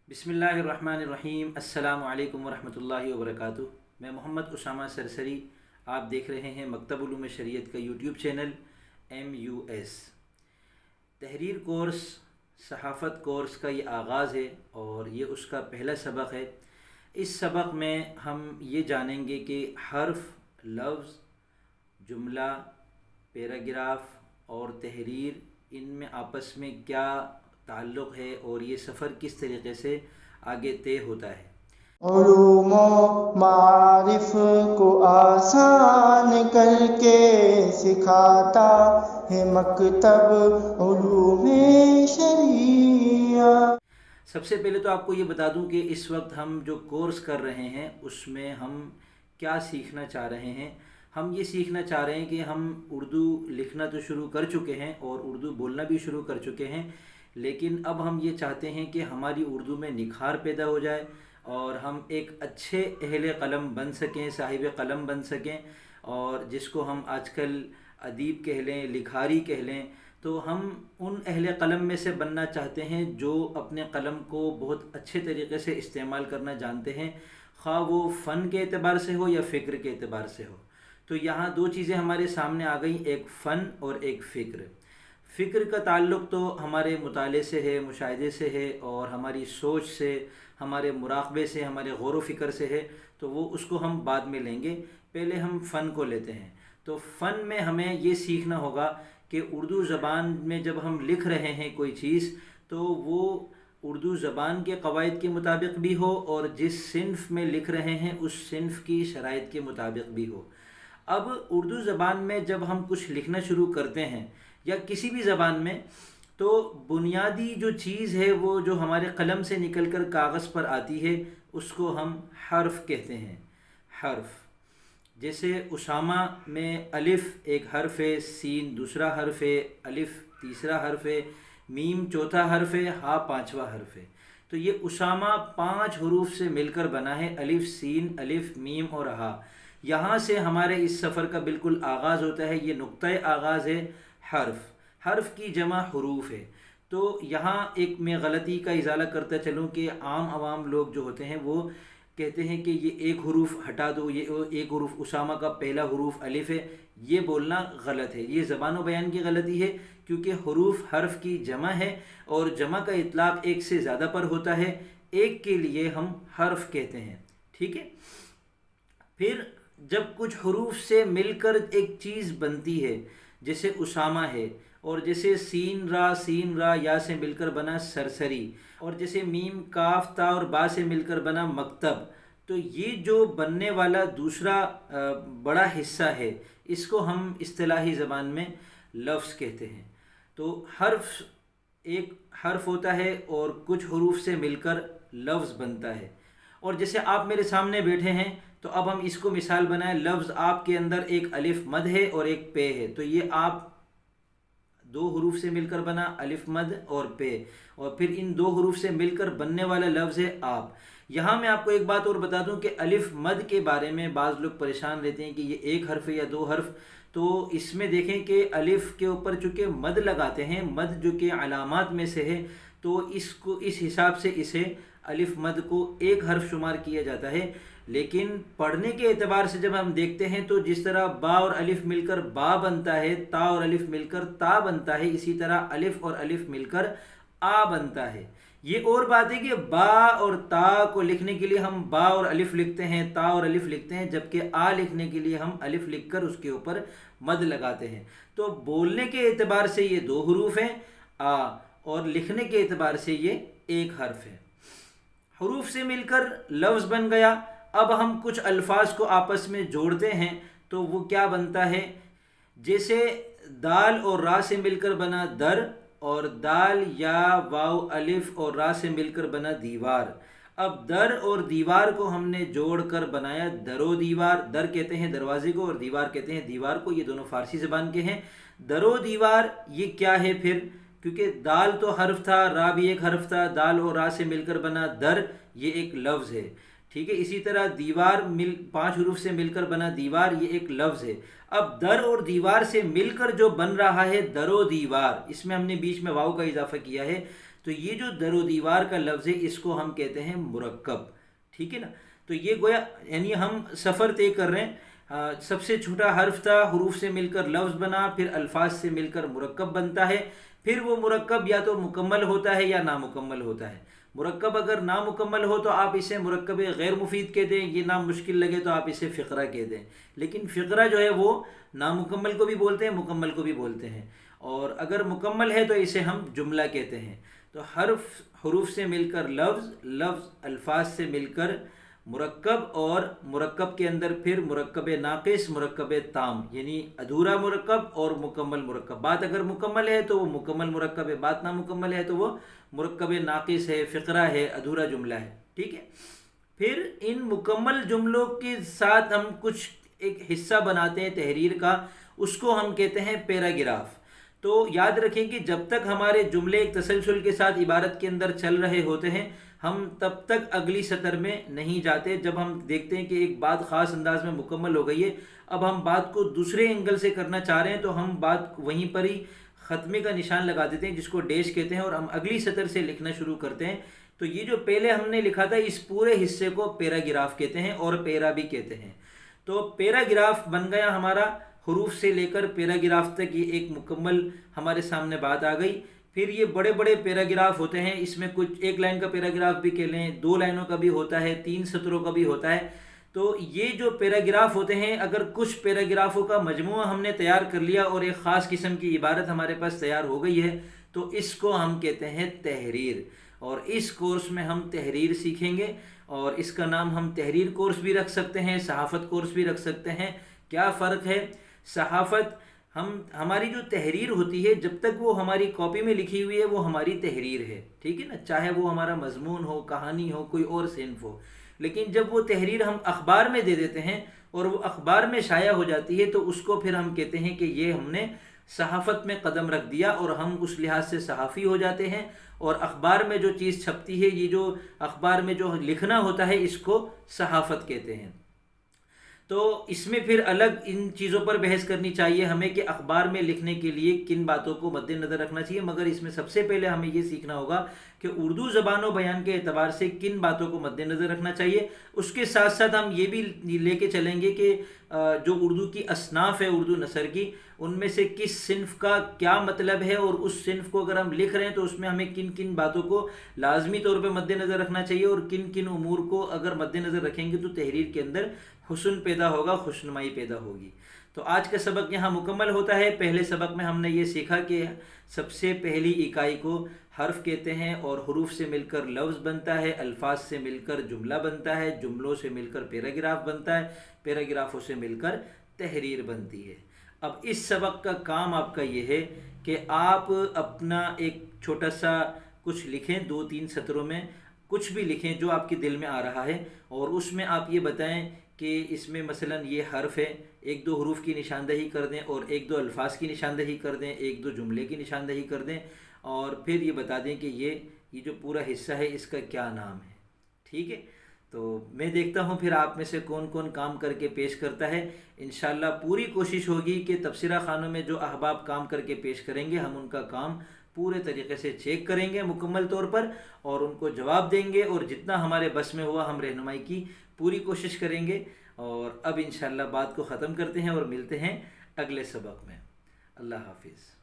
بسم اللہ الرحمن الرحیم۔ السلام علیکم ورحمۃ اللہ وبرکاتہ۔ میں محمد اسامہ سرسری، آپ دیکھ رہے ہیں مکتب علوم شریعت کا یوٹیوب چینل MUS۔ تحریر کورس، صحافت کورس کا یہ آغاز ہے اور یہ اس کا پہلا سبق ہے۔ اس سبق میں ہم یہ جانیں گے کہ حرف، لفظ، جملہ، پیراگراف اور تحریر، ان میں آپس میں کیا تعلق ہے اور یہ سفر کس طریقے سے آگے طے ہوتا ہے۔ علوم و معارف کو آسان کر کے سکھاتا ہے مکتب علوم شریعت۔ سب سے پہلے تو آپ کو یہ بتا دوں کہ اس وقت ہم جو کورس کر رہے ہیں اس میں ہم کیا سیکھنا چاہ رہے ہیں۔ ہم یہ سیکھنا چاہ رہے ہیں کہ ہم اردو لکھنا تو شروع کر چکے ہیں اور اردو بولنا بھی شروع کر چکے ہیں، لیکن اب ہم یہ چاہتے ہیں کہ ہماری اردو میں نکھار پیدا ہو جائے اور ہم ایک اچھے اہل قلم بن سکیں، صاحب قلم بن سکیں، اور جس کو ہم آج کل ادیب کہہ لیں، لکھاری کہہ لیں۔ تو ہم ان اہل قلم میں سے بننا چاہتے ہیں جو اپنے قلم کو بہت اچھے طریقے سے استعمال کرنا جانتے ہیں، خواہ وہ فن کے اعتبار سے ہو یا فکر کے اعتبار سے ہو۔ تو یہاں دو چیزیں ہمارے سامنے آ گئیں، ایک فن اور ایک فکر۔ فکر کا تعلق تو ہمارے مطالعے سے ہے، مشاہدے سے ہے، اور ہماری سوچ سے، ہمارے مراقبے سے، ہمارے غور و فکر سے ہے، تو وہ اس کو ہم بعد میں لیں گے۔ پہلے ہم فن کو لیتے ہیں۔ تو فن میں ہمیں یہ سیکھنا ہوگا کہ اردو زبان میں جب ہم لکھ رہے ہیں کوئی چیز، تو وہ اردو زبان کے قواعد کے مطابق بھی ہو اور جس صنف میں لکھ رہے ہیں اس صنف کی شرائط کے مطابق بھی ہو۔ اب اردو زبان میں جب ہم کچھ لکھنا شروع کرتے ہیں یا کسی بھی زبان میں، تو بنیادی جو چیز ہے وہ جو ہمارے قلم سے نکل کر کاغذ پر آتی ہے اس کو ہم حرف کہتے ہیں۔ حرف جیسے اسامہ میں الف ایک حرف ہے، سین دوسرا حرف ہے، الف تیسرا حرف ہے، میم چوتھا حرف ہے، ہا پانچواں حرف ہے۔ تو یہ اسامہ 5 حروف سے مل کر بنا ہے، الف، سین، الف، میم اور ہا۔ یہاں سے ہمارے اس سفر کا بالکل آغاز ہوتا ہے، یہ نقطۂ آغاز ہے حرف۔ حرف کی جمع حروف ہے۔ تو یہاں ایک میں غلطی کا ازالہ کرتا چلوں کہ عام عوام لوگ جو ہوتے ہیں وہ کہتے ہیں کہ یہ ایک حروف ہٹا دو، یہ ایک حروف، اسامہ کا پہلا حروف الف ہے، یہ بولنا غلط ہے، یہ زبان و بیان کی غلطی ہے، کیونکہ حروف حرف کی جمع ہے اور جمع کا اطلاق ایک سے زیادہ پر ہوتا ہے، ایک کے لیے ہم حرف کہتے ہیں، ٹھیک ہے۔ پھر جب کچھ حروف سے مل کر ایک چیز بنتی ہے، جیسے اسامہ ہے، اور جیسے سین را یا سے مل کر بنا سرسری، اور جیسے میم کاف تا اور با سے مل کر بنا مکتب، تو یہ جو بننے والا دوسرا بڑا حصہ ہے اس کو ہم اصطلاحی زبان میں لفظ کہتے ہیں۔ تو حرف ایک حرف ہوتا ہے اور کچھ حروف سے مل کر لفظ بنتا ہے۔ اور جیسے آپ میرے سامنے بیٹھے ہیں تو اب ہم اس کو مثال بنائیں، لفظ آپ کے اندر ایک الف مد ہے اور ایک پے ہے، تو یہ آپ 2 حروف سے مل کر بنا، الف مد اور پے، اور پھر ان 2 حروف سے مل کر بننے والا لفظ ہے آپ۔ یہاں میں آپ کو ایک بات اور بتا دوں کہ الف مد کے بارے میں بعض لوگ پریشان رہتے ہیں کہ یہ ایک حرف ہے یا 2 حرف، تو اس میں دیکھیں کہ الف کے اوپر چونکہ مد لگاتے ہیں، مد جو کہ علامات میں سے ہے، تو اس کو اس حساب سے اسے الف مد کو ایک حرف شمار کیا جاتا ہے۔ لیکن پڑھنے کے اعتبار سے جب ہم دیکھتے ہیں تو جس طرح با اور الف مل کر با بنتا ہے، تا اور الف مل کر تا بنتا ہے، اسی طرح الف اور الف مل کر آ بنتا ہے۔ یہ اور بات ہے کہ با اور تا کو لکھنے کے لیے ہم با اور الف لکھتے ہیں، تا اور الف لکھتے ہیں، جبکہ آ لکھنے کے لیے ہم الف لکھ کر اس کے اوپر مد لگاتے ہیں۔ تو بولنے کے اعتبار سے یہ 2 حروف ہیں آ، اور لکھنے کے اعتبار سے یہ ایک حرف ہے۔ حروف سے مل کر لفظ بن گیا۔ اب ہم کچھ الفاظ کو آپس میں جوڑتے ہیں تو وہ کیا بنتا ہے، جیسے دال اور را سے مل کر بنا در، اور دال یا واو الف اور را سے مل کر بنا دیوار۔ اب در اور دیوار کو ہم نے جوڑ کر بنایا در و دیوار۔ در کہتے ہیں دروازے کو اور دیوار کہتے ہیں دیوار کو، یہ دونوں فارسی زبان کے ہیں۔ در و دیوار یہ کیا ہے پھر، کیونکہ دال تو حرف تھا، را بھی ایک حرف تھا، دال اور را سے مل کر بنا در، یہ ایک لفظ ہے، ٹھیک ہے۔ اسی طرح دیوار 5 حروف سے مل کر بنا دیوار، یہ ایک لفظ ہے۔ اب در اور دیوار سے مل کر جو بن رہا ہے در و دیوار، اس میں ہم نے بیچ میں واو کا اضافہ کیا ہے، تو یہ جو در و دیوار کا لفظ ہے اس کو ہم کہتے ہیں مرکب، ٹھیک ہے نا. تو یہ گویا یعنی ہم سفر طے کر رہے ہیں، سب سے چھوٹا حرف تھا، حروف سے مل کر لفظ بنا، پھر الفاظ سے مل کر مرکب بنتا ہے. پھر وہ مرکب یا تو مکمل ہوتا ہے یا نامکمل ہوتا ہے. مرکب اگر نامکمل ہو تو آپ اسے مرکب غیر مفید کہہ دیں، یہ نام مشکل لگے تو آپ اسے فقرہ کہہ دیں. لیکن فقرہ جو ہے وہ نامکمل کو بھی بولتے ہیں، مکمل کو بھی بولتے ہیں. اور اگر مکمل ہے تو اسے ہم جملہ کہتے ہیں. تو حروف سے مل کر لفظ، لفظ الفاظ سے مل کر مرکب، اور مرکب کے اندر پھر مرکب ناقص، مرکب تام، یعنی ادھورا مرکب اور مکمل مرکب. بات اگر مکمل ہے تو وہ مکمل مرکب ہے، بات نامکمل ہے تو وہ مرکب ناقص ہے، فقرہ ہے، ادھورا جملہ ہے. ٹھیک ہے. پھر ان مکمل جملوں کے ساتھ ہم کچھ ایک حصہ بناتے ہیں تحریر کا، اس کو ہم کہتے ہیں پیراگراف. تو یاد رکھیں کہ جب تک ہمارے جملے ایک تسلسل کے ساتھ عبارت کے اندر چل رہے ہوتے ہیں ہم تب تک اگلی سطر میں نہیں جاتے. جب ہم دیکھتے ہیں کہ ایک بات خاص انداز میں مکمل ہو گئی ہے، اب ہم بات کو دوسرے اینگل سے کرنا چاہ رہے ہیں، تو ہم بات وہیں پر ہی ختمے کا نشان لگا دیتے ہیں جس کو ڈیش کہتے ہیں، اور ہم اگلی سطر سے لکھنا شروع کرتے ہیں. تو یہ جو پہلے ہم نے لکھا تھا اس پورے حصے کو پیراگراف کہتے ہیں، اور پیرا بھی کہتے ہیں. تو پیراگراف بن گیا ہمارا، حروف سے لے کر پیراگراف تک یہ ایک مکمل ہمارے سامنے بات آ گئی. پھر یہ بڑے بڑے پیراگراف ہوتے ہیں، اس میں کچھ ایک لائن کا پیراگراف بھی کہہ لیں، 2 لائنوں کا بھی ہوتا ہے، 3 سطروں کا بھی ہوتا ہے. تو یہ جو پیراگراف ہوتے ہیں، اگر کچھ پیراگرافوں کا مجموعہ ہم نے تیار کر لیا اور ایک خاص قسم کی عبارت ہمارے پاس تیار ہو گئی ہے، تو اس کو ہم کہتے ہیں تحریر. اور اس کورس میں ہم تحریر سیکھیں گے، اور اس کا نام ہم تحریر کورس بھی رکھ سکتے ہیں، صحافت کورس بھی رکھ سکتے ہیں. کیا فرق ہے؟ صحافت ہماری جو تحریر ہوتی ہے جب تک وہ ہماری کاپی میں لکھی ہوئی ہے وہ ہماری تحریر ہے، ٹھیک ہے نا، چاہے وہ ہمارا مضمون ہو، کہانی ہو، کوئی اور صنف ہو. لیکن جب وہ تحریر ہم اخبار میں دے دیتے ہیں اور وہ اخبار میں شائع ہو جاتی ہے تو اس کو پھر ہم کہتے ہیں کہ یہ ہم نے صحافت میں قدم رکھ دیا، اور ہم اس لحاظ سے صحافی ہو جاتے ہیں. اور اخبار میں جو چیز چھپتی ہے، یہ جو اخبار میں جو لکھنا ہوتا ہے، اس کو صحافت کہتے ہیں. تو اس میں پھر الگ ان چیزوں پر بحث کرنی چاہیے ہمیں کہ اخبار میں لکھنے کے لیے کن باتوں کو مد نظر رکھنا چاہیے. مگر اس میں سب سے پہلے ہمیں یہ سیکھنا ہوگا کہ اردو زبان و بیان کے اعتبار سے کن باتوں کو مد نظر رکھنا چاہیے. اس کے ساتھ ساتھ ہم یہ بھی لے کے چلیں گے کہ جو اردو کی اصناف ہے اردو نثر کی، ان میں سے کس صنف کا کیا مطلب ہے، اور اس صنف کو اگر ہم لکھ رہے ہیں تو اس میں ہمیں کن کن باتوں کو لازمی طور پہ مد نظر رکھنا چاہیے، اور کن کن امور کو اگر مد نظر رکھیں گے تو تحریر کے اندر حسن پیدا ہوگا، خوشنمائی پیدا ہوگی. تو آج کا سبق یہاں مکمل ہوتا ہے. پہلے سبق میں ہم نے یہ سیکھا کہ سب سے پہلی اکائی کو حرف کہتے ہیں، اور حروف سے مل کر لفظ بنتا ہے، الفاظ سے مل کر جملہ بنتا ہے، جملوں سے مل کر پیراگراف بنتا ہے، پیراگرافوں سے مل کر تحریر بنتی ہے. اب اس سبق کا کام آپ کا یہ ہے کہ آپ اپنا ایک چھوٹا سا کچھ لکھیں، 2-3 سطروں میں کچھ بھی لکھیں جو آپ کے دل میں آ رہا ہے، اور اس میں آپ یہ بتائیں کہ اس میں مثلا یہ حرف ہے، 1-2 حروف کی نشاندہی کر دیں، اور 1-2 الفاظ کی نشاندہی کر دیں، 1-2 جملے کی نشاندہی کر دیں، اور پھر یہ بتا دیں کہ یہ جو پورا حصہ ہے اس کا کیا نام ہے. ٹھیک ہے. تو میں دیکھتا ہوں پھر آپ میں سے کون کون کام کر کے پیش کرتا ہے. انشاءاللہ پوری کوشش ہوگی کہ تبصرہ خانوں میں جو احباب کام کر کے پیش کریں گے ہم ان کا کام پورے طریقے سے چیک کریں گے مکمل طور پر، اور ان کو جواب دیں گے، اور جتنا ہمارے بس میں ہوا ہم رہنمائی کی پوری کوشش کریں گے. اور اب انشاءاللہ بات کو ختم کرتے ہیں اور ملتے ہیں اگلے سبق میں. اللہ حافظ.